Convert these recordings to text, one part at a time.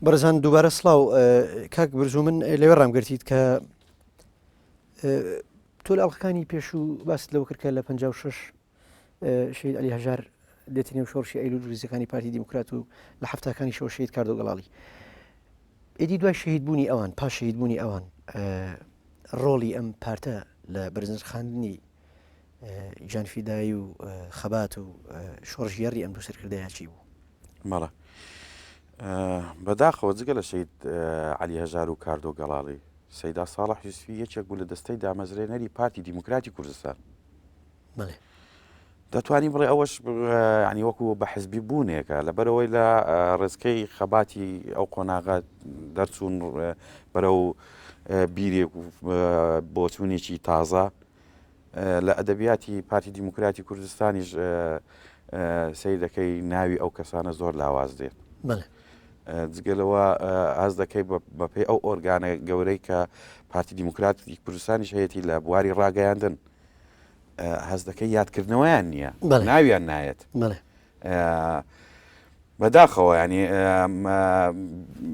بەرزان دووبارە سڵاو کاک برزوو من لێوە ڕامگرتیت کە تۆ لە ئەڵلقەکانی پێش و باست لەوە کردکە لە 56 شید علی هەژار دێتنێ و شۆڕشی ئەیلول ڕیزەکانی پارتی دیموکرات و لە هەفتەکانی شەوە شید کاردۆ گەڵاڵی ئێدی دوای شەهیدبوونی ئەوان پاش شەهیدبوونی ئەوان ڕۆڵی ئەم پارتە لە بەرزنجخاندنی جانفیدایی و خەبات و شۆڕژیێڕی ئەم دوو سەرکردەیە چی بوو؟ مەڵە بەداخەوە جگە لە شەید علی هەژار و کاردۆ گەڵاڵی سەیدا ساڵح یوسفی یەکێک بوو لە دەستەی دامەزرێنەری پارتی دیموکراتی کوردستان. بەڵێ دەتوانین بڵێ ئەوەش ینی وەکو بە حزبی بوونێکە لەبەرەوەی لە ڕێزکەی خەباتی ئەو قۆناغا دەرچوون بەرەو بیرێک بۆ چوونێکی تازە لە ئەدەبیاتی پارتی دیموکراتی کوردستانیش سەیر دەکەی ناوی ئەو کەسانە زۆر لاواز دێت. جگەلەوە ئاز دەکەی بەپێی ئەو ئۆرگانە گەورەی کە پارتی دیموکراتی کوردستانیش هەیەی لە بواری ڕاگەیاندن هەز دەکەی یادکردنەوەیان نییە ناویان نایەت بەداخەوە ینی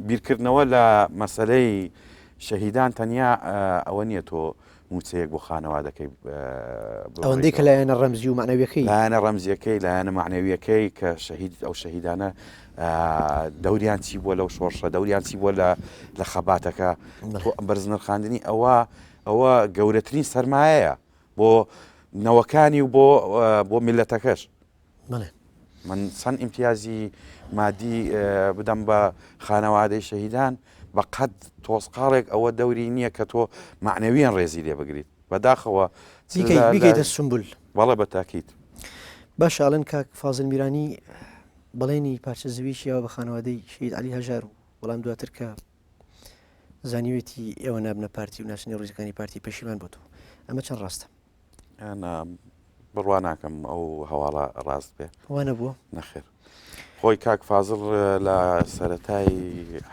بیرکردنەوە لە مەسلەی شەهیدان تەنیا ئەوە نییە تۆ موچەیەک بۆ خانەوادەکەی ئەوەندەی کە لایەنە ڕەمزی و معنەویەکەی لایەنە ڕەمزیەکەی لایەنە معنەویەکەی کە شەهید ئەو شەهیدانە دەوریان چی بووە لەو شۆڕشە دەوریان چی بووە لە خەباتەکە بەرزنرخاندنی ئەوە گەورەترین سەرمایەیە بۆ نەوەکانی و بۆ میلەتەکەش. من چەند ئیمتیازی مادی بدەم بە خانەوادەی شەهیدان بە قەت تۆسقاڵێک ئەوە دەوری نییە کە تۆ معنەویان ڕێزی لێ بگریت بەداخەوە بیکەیتە سمبول. بەڵێ بە تاکید باش ئاڵێن کاک فازل میرانی بەڵێنی پارچە زەویشیەوە بە خانەوادەی شید علی هەژار و وەڵام دواتر کە زانیوێتی ئێوە نابنە پارتی و ناسنی ڕێزەکانی پارتی پەشیمان بۆ تۆ ئەمە چەند ڕاستە؟ بڕوا ناکەم ئەو هەواڵە ڕاست بێ وانە بووە نەخێر خۆی کاک فازڵ لە سەرەتای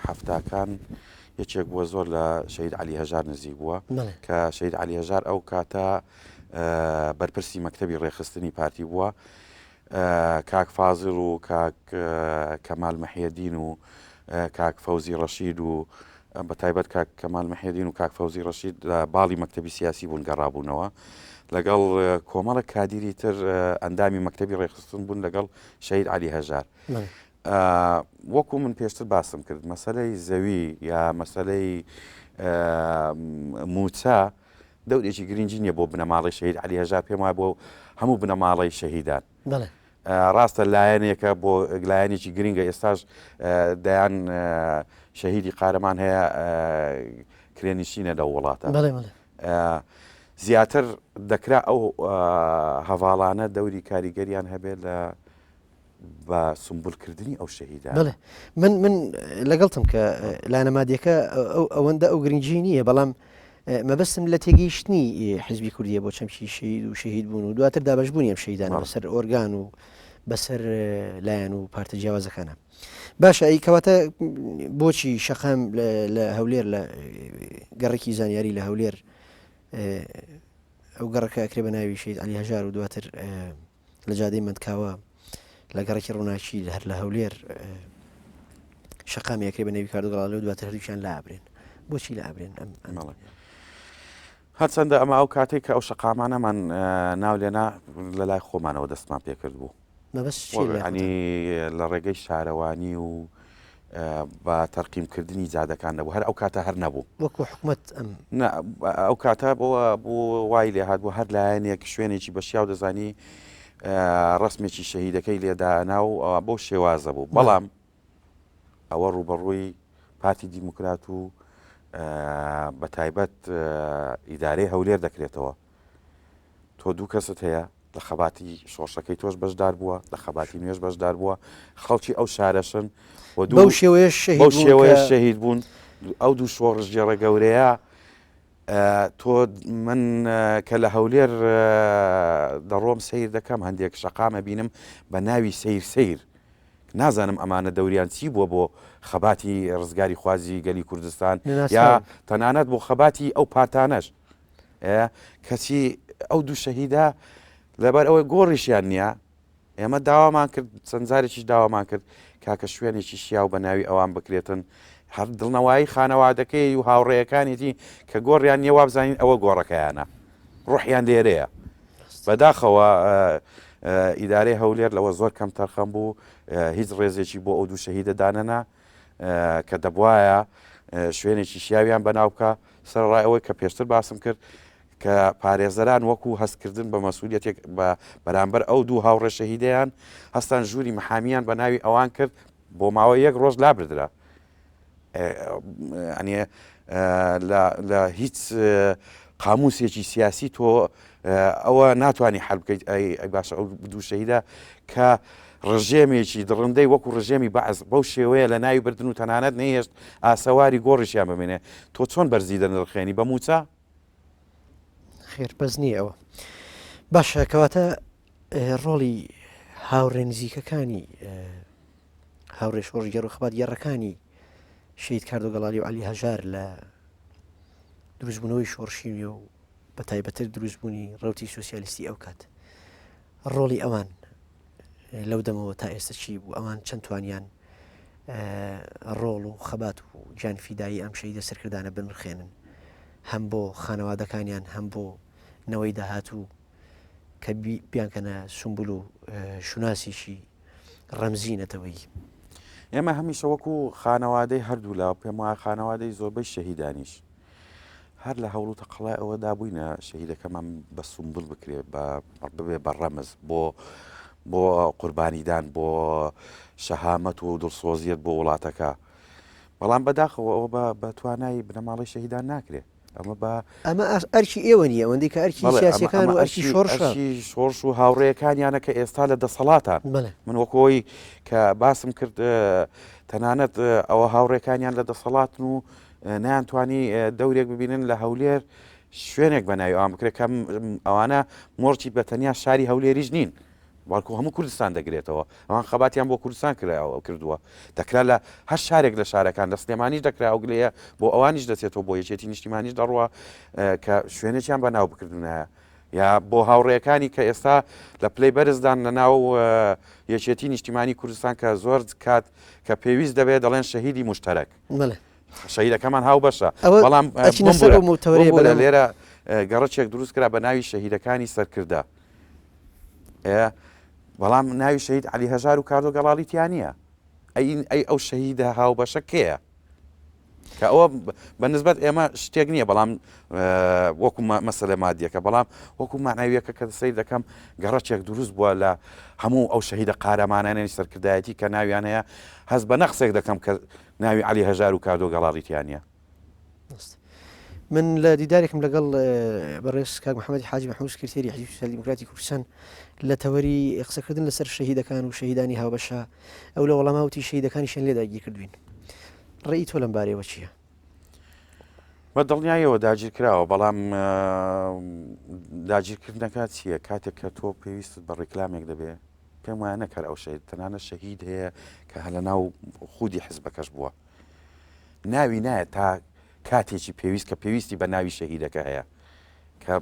هەفتاکان یەکێک بووە زۆر لە شەید علی هەژار نزیک بووە کە شەید علی هەژار ئەو کاتە بەرپرسی مەکتەبی ڕێخستنی پارتی بووە. کاک فازڵ و کاک کەمال مەحیەدین و کاک فەوزی ڕەشید و بە تایبەت کاک کەمال مەحیەدین و کاک فەوزی ڕەشید باڵی مەکتەبی سیاسی بوون گەڕابوونەوە لەگەڵ کۆمەڵە کادیری تر ئەندامی مەکتەبی ڕێخستن بوون لەگەڵ شەید علی هەژار. وەکو من پێشتر باسم کرد مەسەلەی زەوی یا مەسەلەی موچە دەورێکی گرنگی نییە بۆ بنەماڵی شەید علی هەژار پێم وایە بۆ هەموو بنەماڵی شەهیدان. ڕاستە لایەنێکە بۆ لایەنێکی گرنگە ئێستاش دەیان شەهیدی قارەمان هەیە کرێنشینە لەو وڵاتە زیاتر دەکرا ئەو هەواڵانە دەوری کاریگەریان هەبێت لە بە سمبولکردنی ئەو شەهیدان. بڵێ من لەگەڵتم کە لایەنەمادیەکە ئەوەندە ئەو گرنگی نییە بەڵام مەبەستم لە تێگەیشتنی حیزبی کوردیە بۆ چەمکی شەهید و شەهید بوون و دواتر دابەشبوونی ئەم شەهیدانە بەسەر ئۆرگان و بەسەر لایەن و پارتە جیاوازەکانە. باشە ئەی کەواتە بۆچی شەقام لە هەولێر لە گەڕێکی زانیاری لە هەولێر ئەو گەڕەکە ئەکرێ بە ناوی شەید علی هەژار و دواتر لە جادەی مندکاوە لە گەڕێکی ڕووناچی هەر لە هەولێر شەقامی ئەکرێ بە ناوی کاردۆ گەڵاڵی و دواتر هەردووشیان لابرێن بۆچی لابرێن ئەم هەرچەندە ئەمە ئەو کاتێک کە ئەو شەقامانەمان ناو لێنا لە لای خۆمانەوە دەستمان پێکرد بوو ینی لە ڕێگەی شارەوانی و بە تەرقیمکردنی جادەکان نەبوو هەر ئەو کاتە هەر نەبوو وەکو حکوومەت ئەو کاتە بۆ وای لێ هات بوو هەر لایەنێک شوێنێکی بەشیا و دەزانی ڕسمێکی شەهیدەکەی لێدانا و بۆ شێوازە بوو بەڵام ئەوە ڕوبەڕووی پارتی دیموکرات و بە تایبەت ئیدارەی هەولێر دەکرێتەوە. تۆ دوو کەست هەیە لە خەباتی شۆڕشەکەی تۆش بەشدار بووە لە خەباتی نوێش بەشدار بووە خەڵکی ئەو شارەشن بەو شێوەیە شەهید بوون ئەو دوو شۆڕش جێڕە گەورەیە. تۆ من کە لە هەولێر دەڕۆم سیر دەکەم هەندێک شەقامە بینم بە ناوی سیر نازانم ئەمانە دەوریان چی بووە بۆ خەباتی ڕزگاری خوازی گەلی کوردستان یا تەنانەت بۆ خەباتی ئەو پارتانەش کەچی ئەو دوو شەهیدا لەبەر ئەوەی گۆڕیشیان نییە ئێمە داوامان کرد چەند جارێکیش داوامان کرد کاکە شوێنێکی شیاو بە ناوی ئەوان بکرێتن هەر دڵنەوەی خانەوادەکەی و هاوڕێیەکانێتی کە گۆڕیان نیە وابزانین ئەوە گۆڕەکەیانە ڕوحیان لێرەیە بەداخەوە ئیدارەی هەولێر لەوە زۆر کەم تەرخەم بوو هیچ ڕێزێکی بۆ ئەو دوو شەهیدە دانەنا کە دەبواە شوێنێکی شیاویان بەناو بکە سەرڕای ئەوەی کە پێشتر باسم کرد کە پارێزەران وەکو هەستکردن بە مەسئولیەتێک بەرامبەر ئەو دوو هاوڕێ شەهیدەیان هەستان ژووری محامیان بە ناوی ئەوان کرد بۆ ماوەی یەک ڕۆژ لابردرا ئەنێ لە هیچ قاموسێکی سیاسی تۆ ئەوە ناتوانانی حەل بکەیت ئەی باشە ئەو دوو شەهیدە کە ڕژێمێکی دڕندەی وەکو ڕژێمی بەعز بەو شێوەیە لە ناوی بردن و تەنانەت نەهێشت ئاسەواری گۆڕیشیان ببینێ تۆ چۆن بەرزی دەنرخێنی بە موچە خێر بەز نییە ئەوە باشە کەواتە ڕۆڵی هاوڕێ نزیکەکانی هاوڕێ شۆڕی گەڕوخبات گەڕەکانی شید کاردۆ گەڵالی و علی هەژار لە دروستبوونەوەی شۆڕشینی و بە تایبەتر دروستبوونی ڕوتی سوسیالیستی ئەو کات ڕۆڵی ئەوان لەو دەمەوە تا ئێستا چی بوو ئەوان چەند توانیان ڕۆڵ و خەبات و گیانفیدایی ئەم شەیدە سەرکردانە بنرخێنن هەم بۆ خانەوادەکانیان هەم بۆ نەوەی داهاتوو کە بیانکەنە سمبول و شوناسیشی ڕەمزینەتەوەی ئێمە هەمیشە وەکو خانەوادەی هەردوو لا پێم وایە خانەوادەی زۆربەی شەهیدانیش هەر لە هەوڵ و تەقڵای ئەوە دابووینە شەهیدەکەمان بە سمبل بکرێت ببێ بە ڕەمز بۆ قوربانیدان بۆ شەهامەت و دڵسۆزیەت بۆ وڵاتەکە بەڵام بەداخەوە ئەوە بە توانای بنەماڵی شەهیدان ناکرێت ئەمە ئەرکی ئێوە نیە ئەوەندەی کە ئەرکی سیاسەکان و ئەرکی شۆڕش و هاوڕێیەکانیانە کە ئێستا لە دەسەڵاتان من وەکۆی کە باسم کرد تەنانەت ئەوە هاوڕێکانیان لە دەسەڵاتن و نیانتوانی دەورێک ببینن لە هەولێر شوێنێک بە ناوی ئەوان بکرێت کە ئەوانە مۆرچی بە تەنیا شاری هەولێریش نین باڵکو هەموو کوردستان دەگرێتەوە ئەوان خەباتیان بۆ کوردستان کردووە دەکرا لە هەر شارێک لە شارەکان دە سلێمانیش دەکرا و گلەیە بۆ ئەوانیش دەچێتەوە بۆ یەکێتی نیشتیمانیش دەڕوە کە شوێنێکیان بە ناو بکردونایە یا بۆ هاوڕێیەکانی کە ئێستا لە پلەی بەرزدان لە ناو یەکێتی نیشتیمانی کوردستان کە زۆر کات کە پێویست دەبێت دەڵێن شەهیدی مشتەرەک شەهیدەکەمان هاو بەشە بەڵام لێرە گەڕەچێک دروست کرا بە ناوی شەهیدەکانی سەرکردە بەڵام ناوی شەهید علی هەژار و کاردۆ گەڵاڵیتیان نییە ئەی ئەو شەهیدە هاو بەشە کێیە کە ئەوە بەنسبەت ئێمە شتێک نییە بەڵام وەکو مەسەلە مادیەکە بەڵام وەکو معناویەکە کە سەیر دەکەم گەڕەچێک دروست بووە لە هەموو ئەو شەهیدە قارەمانانێنی سەرکردایەتی کە ناویان هەیە هەست بە نەقسێک دەکەم کە ناوی علی هەژار و کاردۆ گەڵاڵیتیان نییە من لە دیدارێکم لەگەڵ بەڕێز کاک محەممەدی حاجی مەحموود سکرتێری حزبی سوسیالی دیموکراتی کوردستان لە تەوەری قسەکردن لەسەر شەهیدەکان و شەهیدانی هاوبەشە ئەو لە وەڵاماوتی شەهیدەکانیشان لێ داگیر کردوین ڕێی تۆ لەم بارەوە چییە؟ بە دڵنیاییەوە داگیر کراوە بەڵام داگیرکردنەکە چییە کاتێک کە تۆ پێویستت بە ڕێکلامێک دەبێ پێم وایە نەکەر ئەو شەید تەنانە شەهید هەیە کە هە لە ناو خودی حزبەکەش بووە ناوی نایە تا کاتێکی پێویست کە پێویستی بە ناوی شەهیدەکە هەیە کە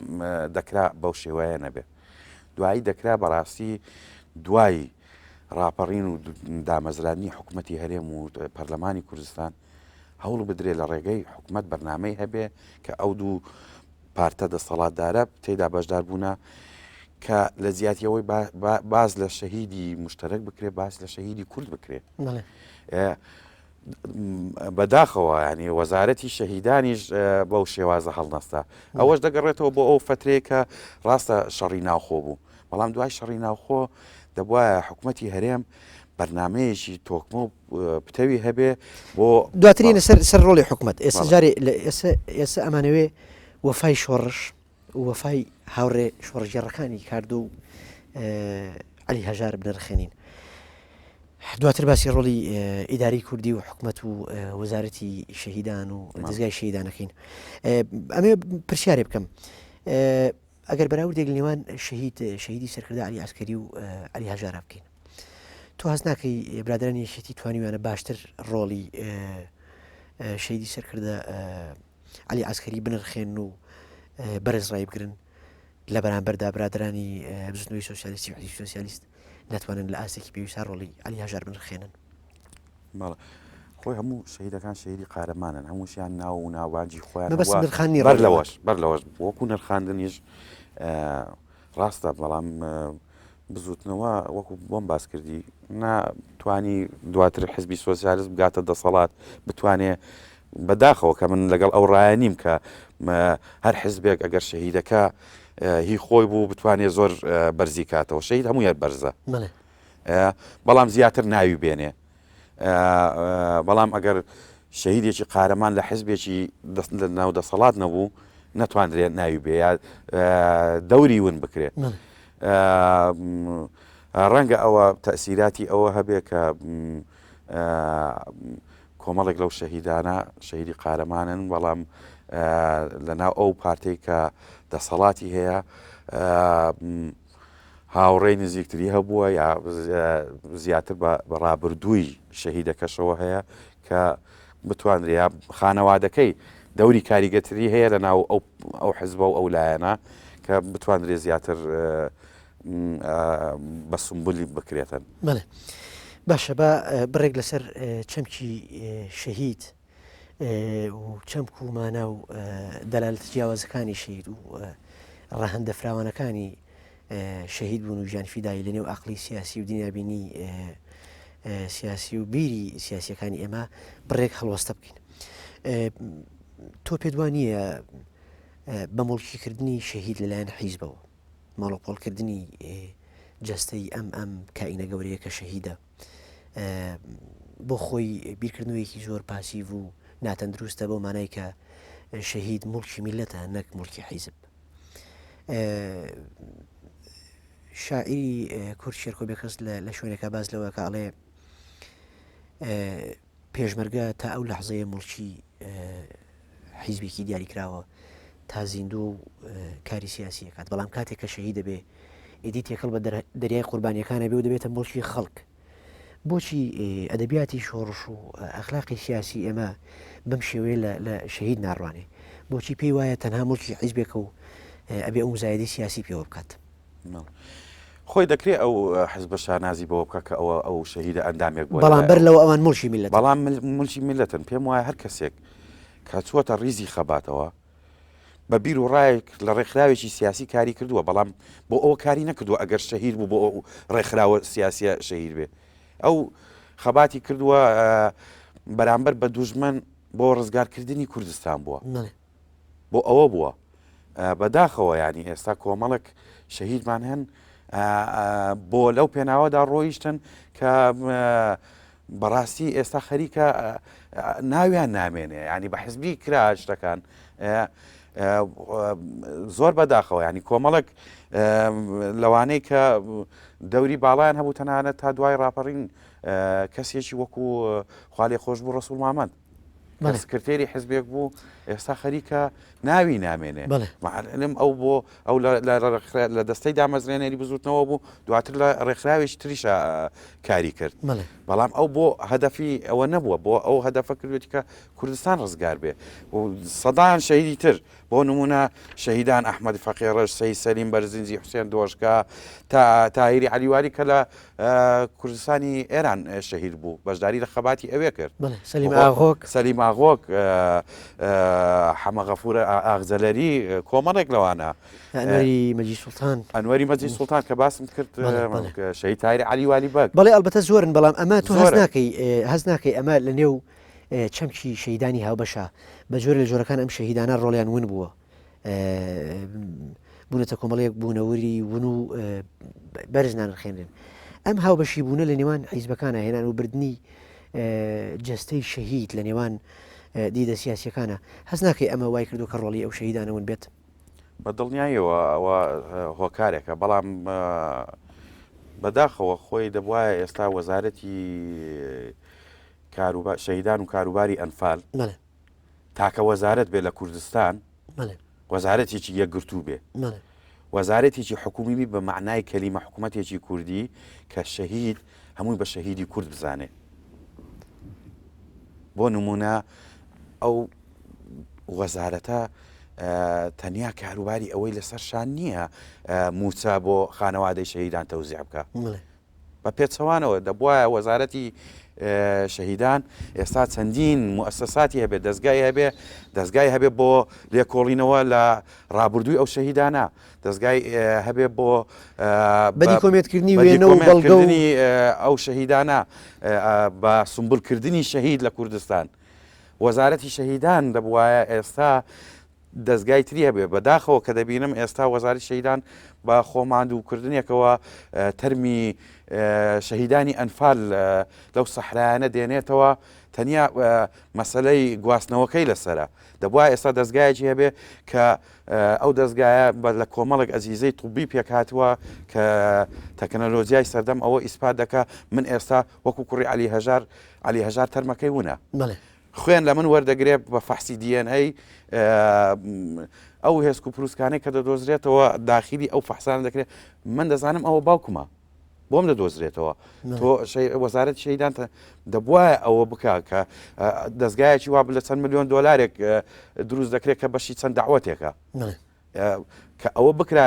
دەکرا بەو شێوەیە نەبێ دوایی دەکرا بەڕاستی دوای ڕاپەڕین و دامەزرانی حکوومەتی هەرێم و پەرلەمانی کوردستان هەوڵ بدرێ لە ڕێگەی حکوومەت بەرنامەی هەبێ کە ئەو دوو پارتە دەسەڵاتدارە تێدا بەشدار بوونە کە لە زیاتیەوەی باز لە شەهیدی مشتەرەک بکرێ باز لە شەهیدی کورد بکرێ بەداخەوە ینی وەزارەتی شەهیدانیش بەو شێوازە هەڵنەستا ئەوەش دەگەڕێتەوە بۆ ئەو فترەیە کە ڕاستە شەڕی ناوخۆ بوو بەڵام دوای شەڕی ناوخۆ دەبواە حکوومەتی هەرێم بەرنمەیەکی تۆکمە و پتەوی هەبێ بۆ دواترینە سەر ڕۆڵی حکوومەت ئێستا جارێ ئێستا ئەمانەوێ وەفای شۆڕش وەفای هاوڕێ شۆڕژێڕەکانی کاردو و علی هەژار بنرخێنین دواتر باسی ڕۆڵی ئیداری کوردی و حکوومەت و وەزارەتی شەهیدان و دەستگای شەهیدانەکەین ئەمێ پرسیارێ بکەم ئەگەر بەراوردێک نێوان شەهیدی سەرکردە علی عەسکەری و علی هەژارە بکەین تۆ هەست ناکەی برادرانی یەکێتی توانیویانە باشتر ڕۆڵی شەهیدی سەرکردە علی عەسکەری بنرخێن و بەرزڕای بگرن لە بەرامبەردا برادرانی بزنەوەی سۆسیالیستی و حزبی سۆسیالیست ناتوانن لە ئاسێکی پێویستە ڕۆڵی علی هەژار بنرخێنن خۆی هەموو شەهیدەکان شەهیدی قارەمانن هەمووشیان ناو و ناوبانجی خۆیان بەس نرخانی بەر لەوەش وەکو نرخاندنیش ڕاستە بەڵام بزوتنەوە وەکو بۆم باس کردی ناتوانی دواتر حزبی سۆسیالیسم بگاتە دەسەڵات بتوانێت بەداخەوە کە من لەگەڵ ئەو ڕایە نیم کە هەر حزبێک ئەگەر شەهیدەکە هی خۆی بوو بتوانێت زۆر بەرزی کاتەوە شەهید هەموو یار بەرزە بەڵام زیاتر ناوی بێنێ بەڵام ئەگەر شەهیدێکی قارەمان لە حزبێکی ناو دەسەڵات نەبوو نەتوانرێت ناوی بێ یا دەوری ون بکرێت ڕەنگە ئەوە تەسیراتی ئەوە هەبێ کە کۆمەڵێک لەو شەهیدانە شەهیدی قارەمانن بەڵام لەناو ئەو پارتەی کە دەسەڵاتی هەیە هاوڕێی نزیکتری هەبووە یا زیاتر بە ڕابردووی شەهیدەکەشەوە هەیە کە بتوانرێ خانەوادەکەی دەوری کاریگەتری هەیە لە ناو ئەو حزبە و ئەو لایەنە کە بتوانرێ زیاتر بە سمبولی بکرێتن. باشە بە بڕێک لەسەر چەمکی شەهید و چەمک و مانە و دەلالت جیاوازەکانی شەهید و ڕەهەندە فراوانەکانی شەهید بوون و ژیانفیدایی لە نێو عەقلی سیاسی و دنیابینی سیاسی و بیری سیاسیەکانی ئێمە بڕێک هەڵوەستە بکەین. تۆ پێدوانیە بە مڵکیکردنی شەهید لەلایەن حیزبەوە ماڵۆپۆڵکردنی جەستەی ئەم کائینە گەورەیە کە شەهیدە بۆ خۆی بیرکردنەوەیەکی زۆر پاسیڤ و ناتەندروستە بۆ مانای کە شەهید مڵکی میلەتە نەک مڵکی حیزب. شاعری کورد شێرکۆبێکەس لە شوێنێکە باز لەوە کە ئەڵێ پێشمەرگە تا ئەو لەحزەیە مڵکی حیزبێکی دیاریکراوە تا زیندوو و کاری سیاسی کات بەڵام کاتێک کە شەهید دەبێ ئیدی تێکەڵ بە دەریای قوربانیەکانە بێ و دەبێتە مڵکی خەڵک. بۆچی ئەدەبیاتی شۆڕش و ئەخلاقی سیاسی ئێمە بەم شێوەیە لە شەهید ناڕوانێ بۆچی پێی وایە تەنها مڵکی حیزبێکە و ئەبێ ئەو مزایدەی سیاسی پێوە بکات. خۆی دەکرێت ئەو حزبە شانازی بەوە بکە کە ئەو شەهیدە ئەندامێک بووە بەڵام بەر لەوە ئەوان مڵکی میلەت بەڵام مڵکی میلەتن پێم وایە هەر کەسێک کە چووەتە ڕیزی خەباتەوە بە بیر و ڕایەک لە ڕێکخراوێکی سیاسی کاری کردووە بەڵام بۆ ئەوە کاری نەکردووە ئەگەر شەهید بوو بۆ ئەو ڕێکخراوە سیاسیە شەهید بێ ئەو خەباتی کردووە بەرامبەر بە دوژمن بۆ ڕزگارکردنی کوردستان بووە بۆ ئەوە بووە بەداخەوە ینی ئێستا کۆمەڵک شەهیدمان هەن بۆ لەو پێناوەدا ڕۆیشتن کە بەڕاستی ئێستا خەریکە ناویان نامێنێ ینی بە حزبی کرا شتەکان زۆر بەداخەوە ینی کۆمەڵک لەوانەی کە دەوری باڵیان هەبوو تەنانەت تا دوای ڕاپەڕین کەسێکی وەکو خوا خۆش بوو ڕەسوول مامەد سکرتێری حزبێک بوو ئێستا خەریکە ناوی نامێنێ معلم ئەو بۆ ئەو لە دەستەی دامەزرێنەری بزوتنەوە بوو دواتر لە ڕێکخراوێکی تریشە کاری کرد بەڵام ئەو بۆ هەدەفی ئەوە نەبووە بۆ ئەو هەدەفە کردوێتی کە کوردستان ڕزگار بێ و سەدان شەهیدی تر بۆ نمونە شەهیدان ئەحمەد فەقیڕەش سەی سەلیم بەرزنجی حوسێن دۆشکە تا تاهیری عەلیواری کە لە کوردستانی ئێران شەهید بوو بەشداری لە خەباتی ئەوێ کرد سەلیم ئاغۆک حەمە غەفورە ئاغزەلەری کۆمەڵێک لەوانە ئەنوەری مەجید سوڵتان کە باسم کرد شەهید تاهیری عەلیواری بەگ بەڵێ ئەلبەتە زۆرن بەڵام ئەمە تۆ هەز ناکەی ئەمە لە نێو چەمکی شەهیدانی هاوبەشە بە جۆرە لە جۆرەکان ئەم شەهیدانە ڕۆڵیان ون بووە بوونەتە کۆمەڵەیەک بوونەوەری ون و بەرز نانرخێنرێن ئەم هاوبەشی بوونە لە نێوان حیزبەکانە هێنان و بردننی جەستەی شەهید لە نێوان دیدە سیاسیەکانە هەز ناکەی ئەمە وای کردو کە ڕۆڵی ئەو شەهیدانەون بێت بە دڵنیاییەوە ئەوە هۆکارێکە بەڵام بەداخەوە خۆی دەبواە ئێستا وەزارەتی شەهیدان و کاروباری ئەنفال تاکە وەزارەت بێ لە کوردستان وەزارەتێکی یەکگرتوو بێ وەزارەتێکی حکومیمی بە معنای کەلیمە حکوومەتێکی کوردی کە شەهید هەمووی بە شەهیدی کورد بزانێ بۆ نمونە ئەو وەزارەتە تەنیا کاروباری ئەوەی لەسەر شان نییە موچە بۆ خانەوادەی شەهیدان تەوزیع بکە بە پێچەوانەوە دەبواە وەزارەتی شەهیدان ئێستا چەندین موسساتی هەبێت دەستگای هەبێت بۆ لێکۆڵینەوە لە ڕابردووی ئەو شەهیدانە دەستگای هەبێت بۆ بەدی کۆمێتکردنی وێنە و بەڵگەنی ئەو شەهیدانە بە سمبولکردنی شەهید لە کوردستان وەزارەتی شەهیدان دەبواە ئێستا دەستگای تری هەبێ بەداخەوە کە دەبینم ئێستا وەزاری شەهیدان بە خۆماندووکردنێکەوە تەرمی شەهیدانی ئەنفال لەو سەحرایانە دێنێتەوە تەنیا مەسلەی گواستنەوەکەی لەسرە دەبواە ئێستا دەستگایەکی هەبێ کە ئەو دەستگایە لە کۆمەڵک ئەزیزەی توبی پێکاتوە کە تەکنەلۆژیای سەردەم ئەوە ئیسپات دەکە من ئێستا وەکو کوڕی علی هەژار تەرمەکەی وونە خوێن لە من وەردەگرێت بە فەحسی دیNA ئەو هێزک و پرووسکانەی کە دەدۆزرێتەوە داخلی ئەو فەحسانە دەکرێت من دەزانم ئەوە باوکمە بۆم دەدۆزرێتەوە تۆ وەزارەتی شەهیدان دەبواە ئەوە بکە کە دەستگایەکی وا لە چەند ملیۆن دۆلارێک دروست دەکرێت کە بەشی چەند داوەتێکە کە ئەوە بکرا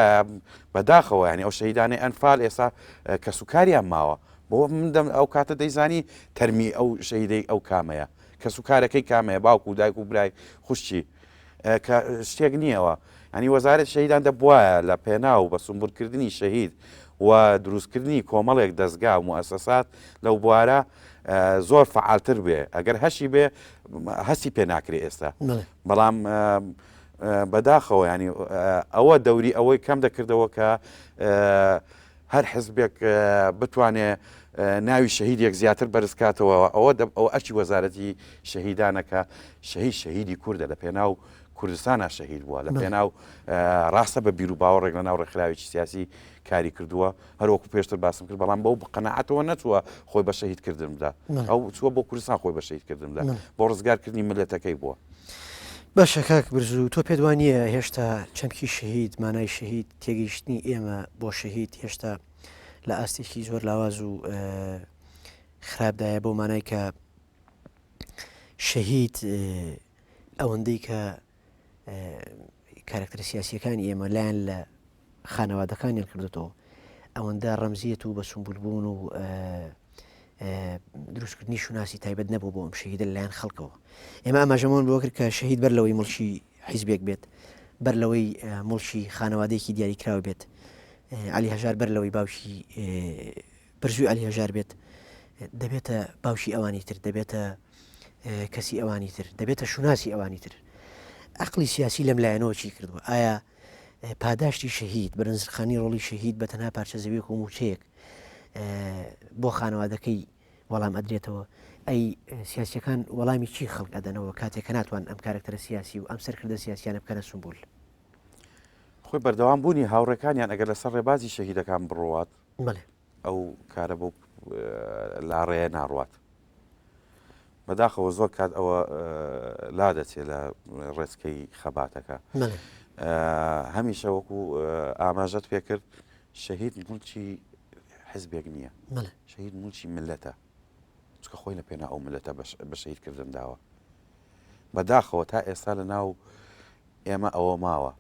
بەداخەوە ینی ئەو شەهیدانی ئەنفال ئێستا کە سوکاریان ماوە بۆ من ئەو کاتە دەیزانی تەرمی ئەو شەهیدەی ئەو کامەیە کە سوکارەکەی کامەیە باوکو و دایک و برای خوشتی کە شتێک نییەوە ئەنی وەزارەت شەهیدان دەبواە لە پێناو بە سمبولکردنی شەهید و دروستکردنی کۆمەڵێک دەستگا و موسسات لەو بوارە زۆر فعالتر بێ ئەگەر هەشی بێ هەستی پێ ناکرێت ئێستا بەڵام بەداخەوە ینی ئەوە دەوری ئەوەی کەم دەکردەوە کە هەر حزبێک بتوانێ ناوی شەهیدێک زیاتر بەرزکاتەوە ئەوە ئەرچی وەزارەتی شەهیدانەکە شەهیدی کووردە لە پێناو کوردستانە شەهید بووە لە پێناو ڕاستە بە بیر و باوەڕێک لە ناو ڕێکخراوێکی سیاسی کاری کردووە هەروەکو پێشتر باسم کرد بەڵام بەو قەنەعەتەوە نەچووە خۆی بە شەهیدکردندا ئەو چووە بۆ کوردستان خۆی بە شەهیدکردندا بۆ ڕزگارکردنی ملەتەکەی بووە باشە کاک برزوو تۆ پێت وانە هێشتا چەمکی شەهید مانای شەهید تێگەیشتنی ئێمە بۆ شەهید هێشتا لە ئاستێکی زۆر لاواز و خراپدایە بۆ مانای کە شەهید ئەوەندەی کە کارکتەرە سیاسیەکانی ئێمە لایەن لە خانەوادەکانیان کردێتەوە ئەوەندە ڕەمزیەت و بە سمبولبوون و دروستکردنی شوناسی تایبەت نەبوو بۆ ئەم شەهیدە لایەن خەڵکەوە ئێمە ئاماژەمان بۆ کرد کە شەهید بەر لەوەی مڵکی حیزبێک بێت بەر لەوەی مڵکی خانەوادەیەکی دیاریکراوە بێت علی هەژار بەر لەوەی باوشی برزووی علی هەژار بێت دەبێتە باوشی ئەوانی تر دەبێتە کەسی ئەوانی تر دەبێتە شوناسی ئەوانی تر عقلی سیاسی لەم لایەنەوە چی کردووە ئایا پاداشتی شەهید بەرزخانی ڕۆڵی شەهید بە تەنها پارچە زەویەک و موچەیەک بۆ خانەوادەکەی وەڵام ئەدرێتەوە ئەی سیاسیەکان وەڵامی چی خەڵک ئەدەنەوە کاتێک کە ناتوان ئەم کارکتەرە سیاسی و ئەم سەرکردە سیاسیانە بکەنە سمبول خۆی بەردەوام بوونی هاوڕێکانیان ئەگەر لەسەر ڕێبازی شەهیدەکان بڕوات ئەو کارە بۆ لاڕێە ناڕوات بەداخەوە زۆر کات ئەوە لا دەچێت لە ڕێچکەی خەباتەکە هەمیشە وەکو ئاماژەت پێ کرد شەهید مڵکی حزبێک نییە شەهید مڵکی ملەتە چکە خۆی لە پێنا ئەو ملەتە بە شەهیدکردن داوە بەداخەوە تا ئێستا لە ناو ئێمە ئەوە ماوە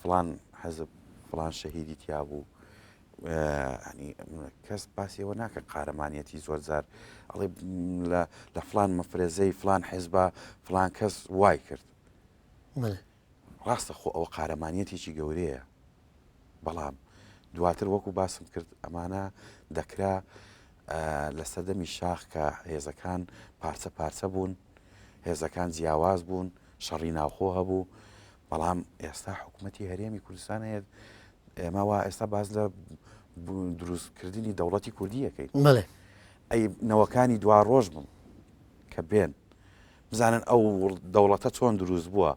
فلان حزب فلان شەهیدی تیا بوو ینی کەس باسیەوە ناکە قارەمانیەتی زۆر جار ئەڵێ لە فلان مەفرێزەی فلان حیزبە فلان کەس وای کرد ڕاستە خۆ ئەوە قارەمانیەتێکی گەورەیە بەڵام دواتر وەکو باسم کرد ئەمانە دەکرا لە سەردەمی شاخ کە هێزەکان پارچە پارچە بوون هێزەکان جیاواز بوون شەڕی ناوخۆ هەبوو بەڵام ئێستا حکوومەتی هەرێمی کوردستان هەیە ئێمە وا ئێستا باز لە دروستکردنی دەوڵەتی کوردیەکەی ئەی نەوەکانی دوا ڕۆژ بم کە بێن بزانن ئەو دەوڵەتە چۆن دروست بووە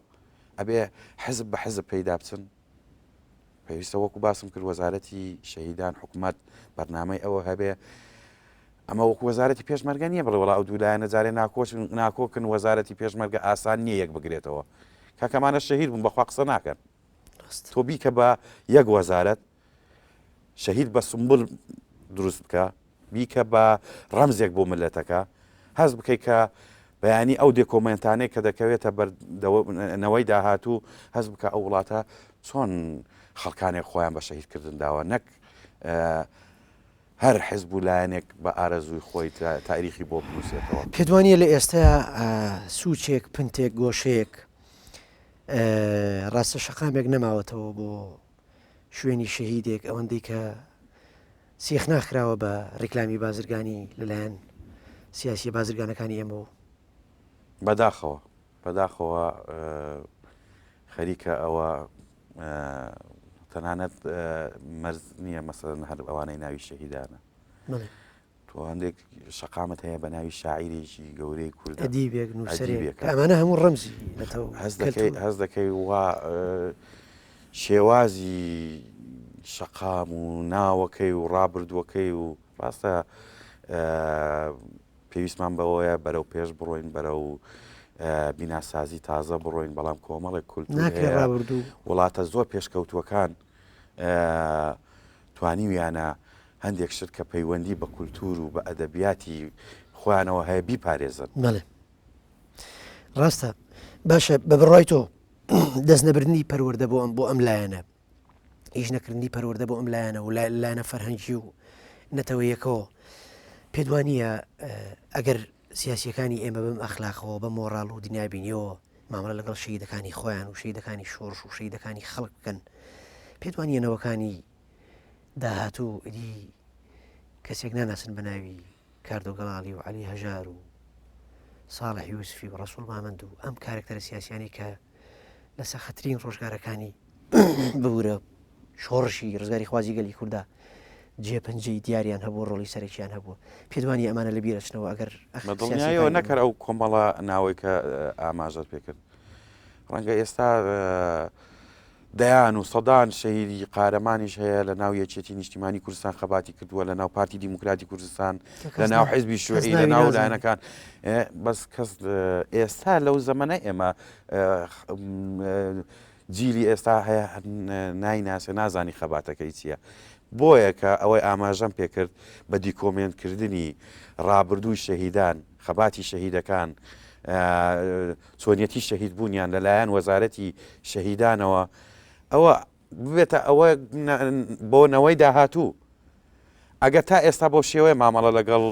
ئەبێ حزب بە حزب پەیدا بچن پێویستە وەکو باسم کرد وەزارەتی شەهیدان حکوومەت بەرنامەی ئەوە هەبێ ئەمە وەکو وەزارەتی پێشمەرگە نییە بڵێ وڵا ئەو دوولایەنە جارێ ناکۆکن وەزارەتی پێشمەرگە ئاسان نییە یەک بگرێتەوە کاکەمانە شەهید بوون بەخوا قسە ناکەن تۆ بیکە بە یەک وەزارەت شەهید بە سمبول دروست بکە بیکە بە ڕەمزێک بۆ ملەتەکە هەست بکەیت کە بەیانی ئەو دێکۆمنتانەی کە دەکەوێتە بەردەوەی داهاتوو هەست بکە ئەو وڵاتە چۆن خەڵکانێک خۆیان بە شەهیدکردن داوە نەک هەر حزب و لایەنێک بە ئارەزووی خۆی تاریخی بۆ بنووسێتەوە. پێدوانیە لە ئێستا سوچێک پنتێک گۆشەیەک ڕاستە شەقامێک نەماوەتەوە بۆ شوێنی شەهیدێک ئەوەندەی کە سیخ ناخراوە بە ڕێکلامی بازرگانی لەلایەن سیاسی بازرگانەکانی ئێمە و بەداخەوە خەریکە ئەوە تەنانەت مەرز نییە مەسەڵەن هەر ئەوانەی ناوی شەهیدانە تۆ هەندێک شەقامت هەیە بە ناوی شاعیرێکی گەورەی کورد ئەدیبێک نووسەرێک ئەمانە هەموو ڕەمزی هەز دەکەی وا شێوازی شەقام و ناوەکەی و ڕابردووەکەی و ڕاستە پێویستمان بەوەیە بەرەو پێش بڕۆین بەرەو بیناسازی تازە بڕۆین بەڵام کۆمەڵێک کولتور وڵاتە زۆر پێشکەوتووەکان توانیویانە هەندێک شت کە پەیوەندی بە کولتور و بە ئەدەبیاتی خۆیانەوە هەیە بیپارێزن. بەڵێ ڕاستە باشە بە بڕای تۆ دەستنەبردنی پەروەردە بۆ ئەم لایەنە هیچ نەکردنی پەروەردە بۆ ئەم لایەنە و لایەنە فەرهەنگی و نەتەوەیەکەوە پێدوانیە ئەگەر سیاسیەکانی ئێمە بم ئەخلاقەوە بە مۆڕاڵ و دنیا بینیەوە مامەڵە لەگەڵ شەهیدەکانی خۆیان و شەهیدەکانی شۆڕش و شەهیدەکانی خەڵک بکەن پێدوانیەنەوەکانی داهاتوو ئیدی کەسێک ناناسن بە ناوی کاردۆگەڵاڵی و عەلی هەژار و ساڵح یوسفی و ڕەسوڵ مامەند و ئەم کارکتەرە سیاسیانی کە لە سەختترین ڕۆژگارەکانی ببوورە شۆڕشی ڕزگاری خوازی گەلی کووردا جێپەنجەی دیاریان هەبوو ڕۆڵی سەرێکیان هەبووە پێدوانی ئەمانە لە بیرەچنەوە ئەگەر دڵنیایەوە نەکرد ئەو کۆمەڵە ناوەی کە ئاماژەت پێکرد ڕەنگە ئێستا دەیان و سەدان شەهیدی قارەمانیش هەیە لە ناو یەکێتی نیشتیمانی کوردستان خەباتی کردووە لە ناو پارتی دیموکراتی کوردستان لە ناو حیزبی شوعی لە ناو لایەنەکان بەس کەس ئێستا لەو زەمانە ئێمە جیلی ئێستا هەیە نایناسێ نازانی خەباتەکەی چییە بۆیە کە ئەوەی ئاماژەم پێکرد بە دیکۆمنتکردنی ڕابردووی شەهیدان خەباتی شەهیدەکان چۆنیەتی شەهید بوونیان لەلایەن وەزارەتی شەهیدانەوە ئەوە ببێتە ئەوە بۆنەوەی داهاتوو ئەگە تا ئێستا بۆ شێوەیە مامەڵە لەگەڵ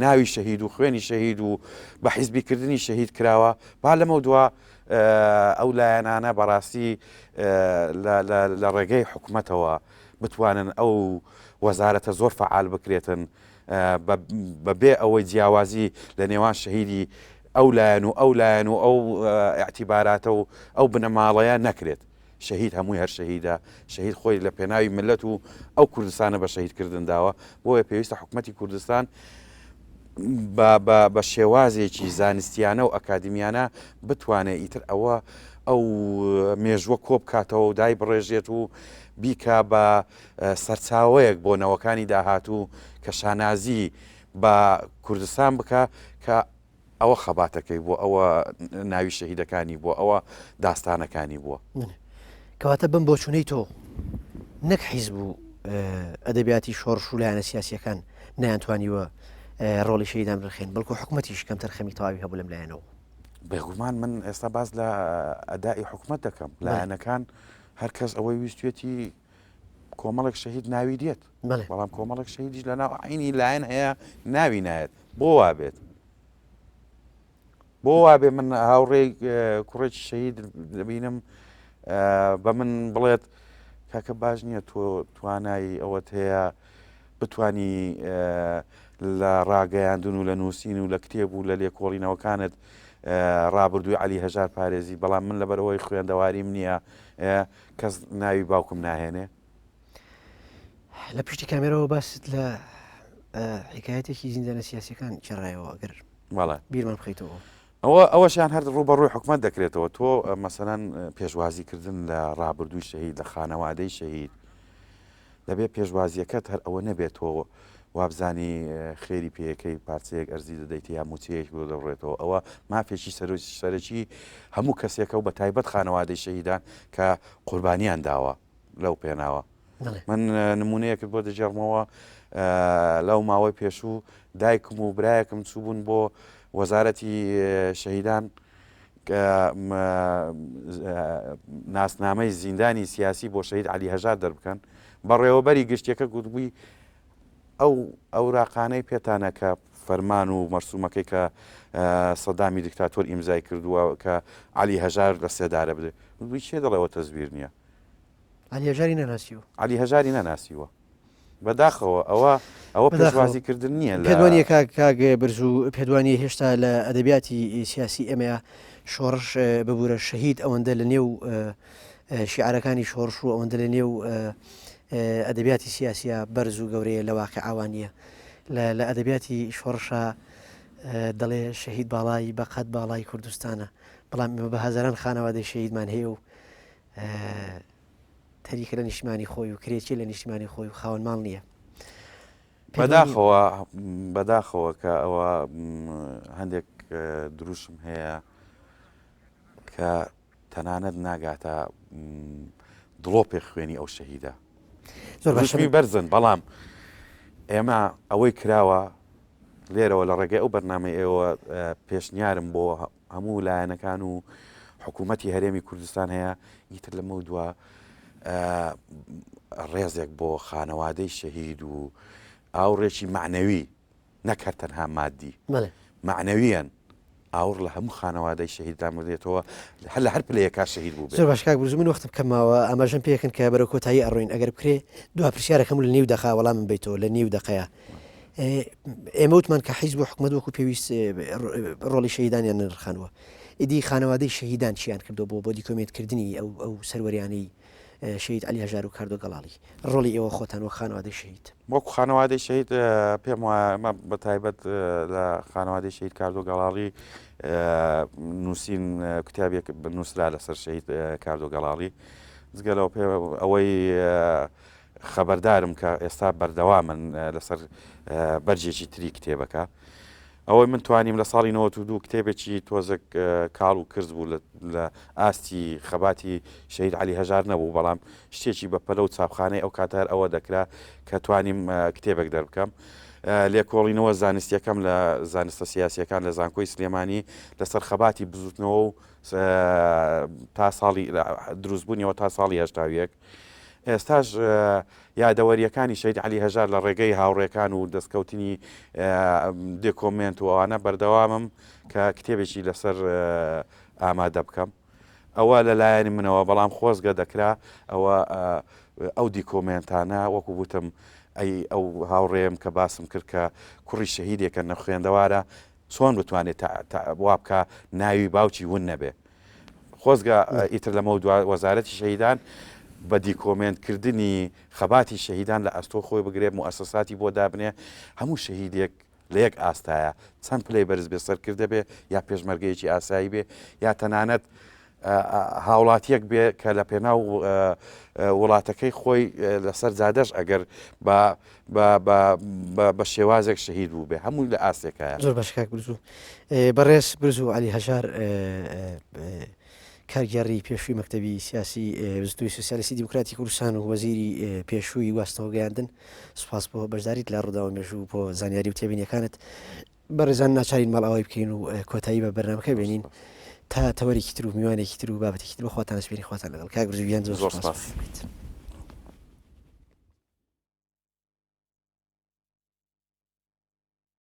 ناوی شەهید و خوێنی شەهید و بە حیزبیکردنی شەهید کراوە با لەمە دووە ئەو لایەنانە بەڕاستی لە ڕێگەی حکوومەتەوە بتوانن ئەو وەزارەتە زۆر فعال بکرێتن بەبێ ئەوەی جیاوازی لە نێوان شەهیدی ئەو لایەن و ئەو لایەن و ئەو ئاعتیباراتە و ئەو بنەماڵەیە نەکرێت شەهید هەمووی هەر شەهیدە شەهید خۆی لە پێناوی ملت و ئەو کوردستانە بە شەهیدکردن داوە بۆیە پێویستە حکوومەتی کوردستان بە شێوازێکی زانستیانە و ئەکادمیانە بتوانێت ئیتر ئەو مێژووە کۆ بکاتەوە و دای بڕێژێت و بیکە بە سەرچاوەیەک بۆ نەوەکانی داهاتوو کە شانازی بە کوردستان بکە کە ئەوە خەباتەکەی بۆ ئەوە ناوی شەهیدەکانی بۆ ئەوە داستانەکانی بووە کەواتە بم بۆ چوونەی تۆ نەک حیزب و ئەدەبیاتی شۆڕش و لایەنە سیاسیەکان نەیانتوانیوە ڕۆڵی شەهیدان بڕخێن بەڵکو حکوومەتیش کەم تەرخەمی تەواوی هەبوو لەم لایەنەوە بێگومان من ئێستا باز لە ئەدای حکوومەت دەکەم لایەنەکان هەر کەس ئەوەی ویستێتی کۆمەڵێک شەهید ناوی دێت بەڵام کۆمەڵێک شەهیدیش لە ناو عینی لایەن هەیە ناوی نایێت بۆ وابێت بۆ وابێ من هاوڕێی کوڕێکی شەهید دەبینم بە من بڵێت کاکە باش نییە تۆ توانایی ئەوەت هەیە بتانی لە ڕاگەیاندون و لە نووسین و لە کتێب و لە لێکۆڵینەوەکانت ڕابردووی عەلی هەژار پارێزی بەڵام من لەبەرەوەی خوێندەواریم نییە کەس ناوی باوکم ناهێنێ لە پشتی کامێرەوە باست لە حکایەتێکی زیندانە سیاسیەکان چێڕایەوە ئەگەر بیرمان بخەیتەوە ئەوەشیان هەر ڕوبەڕووی حکوومەت دەکرێتەوە تۆ مەسەلەن پێشوازیکردن لە ڕابردووی شەهید لە خانەوادەی شەهید دەبێت پێشوازیەکەت هەر ئەوە نەبێتەوە وابزانی خێری پێیەکەی پارچەیەک ئەرزی دەدەیت یا موچەیەک بۆ دەڕێتەوە ئەوە مافێکی سەرەکی هەموو کەسێکە و بە تایبەت خانەوادەی شەهیدان کە قوربانیان داوە لەو پێناوە من نمونەیەکت بۆ دەجێڕمەوە لەو ماوەی پێشوو دایکم و برایەکم چوبوون بۆ وەزارەتی شەهیدان ناسنامەی زیندانی سیاسی بۆ شەهید عەلی هەژار دەربکەن بەڕێوەبەری گشتیەکە گوتبووی ئەو ڕاقانەی پێتانە کە فەرمان و مەرسومەکەی کە سەدامی دیکتاتۆر ئیمزای کردووە کە علی هەژار لە سێدارە بدێت چێ دەڵێەوە تەزبیر نییە علی هەژاری نەناسیوە علی هەژاری نەناسیوە بەداخەوە ئەوە پێشوازیکردن نییە پێدوانیە کاگ برز و پێدوانی هێشتا لە ئەدەبیاتی سیاسی ئەمەیە شۆڕش ببوورە شەهید ئەوەندە لە نێو شیعرەکانی شۆڕش و ئەوەندە لە نێو ئەدەبیاتی سیاسیە بەرز و گەورەیە لە واقع ئاوانیە لە ئەدەبیاتی شۆڕشە دەڵێ شەهید باڵایی بەقەت باڵای کوردستانە بەڵام بە هەزاران خانەوادەی شەهیدمان هەیە و تەریکە لە نیشتمانی خۆی و کرێکی لە نیشتمانی خۆی و خاوەن ماڵ نییە بەداخەوە کە ئەوە هەندێک دروشم هەیە کە تەنانەت ناگاتە دڵۆ پێ خوێنی ئەو شەهیدە زۆر باشمی بەرزن بەڵام ئێمە ئەوەی کراوە لێرەوە لە ڕێگەی ئەو بەرنامەی ئێوە پێشنیارم بۆ هەموو لایەنەکان و حکوومەتی هەرێمی کوردستان هەیە ئیتر لەمە دووە ڕێزێک بۆ خانەوادەی شەهید و ئاوڕێکی معنەوی نەکرد تەنها مادی معنەویان ئاور لە هەموو خانەوادەی شەهیددان بدێتەوە لە هەر پلەیەکا شەهید بوو زۆر باش کاک بروز من وەختم کەماوە ئاماژەم پێکەن کە بەرە کۆتایی ئەڕۆین ئەگەر بکرێ دو پرسیارەکەم لە نێو دەخا وەڵام من بیتەوە لە نێو دقەیە ئێمە وتمان کە حیزب بۆ حکومەت وەکو پێویست ڕۆڵی شەهیدانیان نرخانوە ئیدی خانەوادەی شەهیدان چیان کردو بۆ دیکۆمێتکردنی ئەو سەروەریانەی شەهید علی هەژار و کاردۆ گەڵاڵی ڕۆڵی ئێوە خۆتان وە خانەوادەی شەهید وەکو خانەوادەی شەهید پێم وایە بە تایبەت لە خانەوادەی شەهید کاردۆ گەڵاڵی نووسین کتابێک نووسرا لەسەر شەهید کاردۆ گەڵاڵی جگەلەوە پێ ئەوەی خەبەردارم کە ئێستا بەردەوامن لەسەر بەرجێکی تری کتێبەکە ئەوەی من توانیم لە ساڵی 92 کتێبێکی تۆزێک کاڵ و کرد بوو لە ئاستی خەباتی شەهید علی هەژار نەبوو بەڵام شتێکی بە پەلە و چاپخانەی ئەو کاتار ئەوە دەکرا کە توانیم کتێبێک دەربکەم لێکۆڵینەوە زانستیەکەم لە زانستە سیاسیەکان لە زانکۆی سلێمانی لەسەر خەباتی بزوتنەوە و تا ساڵی دروستبوونیەوە تا ساڵی هەشتاویەک ئێستاش یادەوەریەکانی شەهید علی هەژار لە ڕێگەی هاوڕێکان و دەستکەوتنی دێکۆمنت و ئەوانە بەردەوامم کە کتێبێکی لەسەر ئامادە بکەم ئەوە لەلایەنی منەوە بەڵام خۆزگە دەکرا ئەو دیکۆمنتانە وەکو وتم ئەو هاوڕێم کە باسم کرد کە کوڕی شەهیدێکە نەخوێندەوارە چۆن بتوانێت وا بکە ناوی باوکی ون نەبێ خۆزگە ئیتر لەمە وەزارەتی شەهیدان بە دیکۆمنتکردنی خەباتی شەهیدان لە ئەستۆ خۆی بگرێت موسەساتی بۆ دابنێ هەموو شەهیدێک لە یەک ئاستایە چەند پلەی بەرز بێ سەرکردە بێ یا پێشمەرگەیەکی ئاسایی بێ یا تەنانەت هاوڵاتیەک بێ کە لە پێناو وڵاتەکەی خۆی لەسەر جادەش ئەگەر بە شێوازێک شەهید بوو بێ هەموو لە ئاستێکایە زۆر باش کاک برزوو بەڕێز برزوو علی هەژار کارگەڕی پێشووی مەکتەبی سیاسی بزنەوەی سوسیالیستی دیموکراتی کوردستان و وەزیری پێشووی واستەوە گەیاندن سوپاس بۆ بەشداریت لە ڕووداوە مێژوو بۆ زانیاری و تێبینیەکانت بەڕێزان ناچارین ماڵەوەی بکەین و کۆتایی بە بەرنامەکە بێنین تا تەوەرێکی تر و میوانێکی تر و بابەتێکی تر بە خواتان سپێری خواتان لەگەڵ کاک برزوو گیان زۆر سپاس.